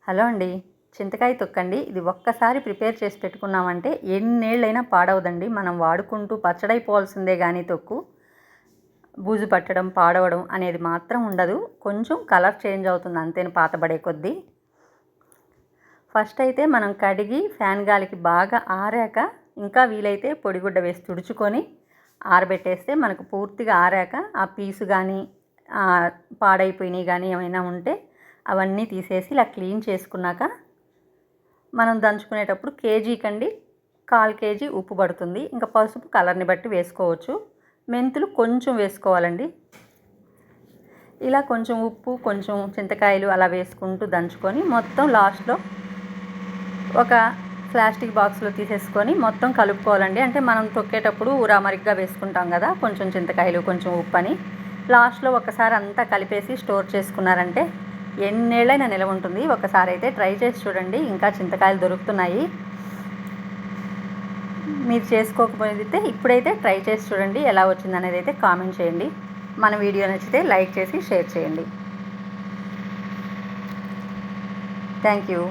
Hello అండి. చింతకాయ తొక్కండి. ఇది ఒక్కసారి ప్రిపేర్ చేసి పెట్టుకున్నామంటే ఎన్నేళ్ళైనా పాడవదండి. మనం వాడుకుంటూ పచ్చడైపోవాల్సిందే గానీ తొక్కు. బూజు పట్టడం, పాడవడం అనేది మాత్రం ఉండదు. కొంచెం కలర్ చేంజ్ అవుతుంది అంతేను పాతబడే కొద్దీ. ఫస్ట్ అయితే మనం కడిగి ఫ్యాన్ గాలికి బాగా ఆరాక ఇంకా వీలైతే పొడిగుడ్డ వేసి తుడుచుకొని ఆరబెట్టేస్తే మనకు పూర్తిగా ఆరాక ఆ పీసు కానీ పాడైపోయినవి కానీ ఏమైనా ఉంటే అవన్నీ తీసేసి ఇలా క్లీన్ చేసుకున్నాక మనం దంచుకునేటప్పుడు కేజీకండి 1/4 కేజీ ఉప్పు పడుతుంది. ఇంకా పసుపు కలర్ని బట్టి వేసుకోవచ్చు. మెంతులు కొంచెం వేసుకోవాలండి. ఇలా కొంచెం ఉప్పు, కొంచెం చింతకాయలు అలా వేసుకుంటూ దంచుకొని మొత్తం లాస్ట్లో ఒక ప్లాస్టిక్ బాక్స్లో తీసేసుకొని మొత్తం కలుపుకోవాలండి. అంటే మనం తొక్కేటప్పుడు ఉరామరిగ్గా వేసుకుంటాం కదా, కొంచెం చింతకాయలు కొంచెం ఉప్పు అని. లాస్ట్లో ఒకసారి అంతా కలిపేసి స్టోర్ చేసుకున్నారంటే ఎన్నేళ్ళైనా నిలవ ఉంటుంది. ఒకసారి అయితే ట్రై చేసి చూడండి. ఇంకా చింతకాయలు దొరుకుతున్నాయి. మీరు చేసుకోకపోతే ఇప్పుడైతే ట్రై చేసి చూడండి. ఎలా వచ్చిందనేది అయితే కామెంట్ చేయండి. మన వీడియో నచ్చితే లైక్ చేసి షేర్ చేయండి. Thank you.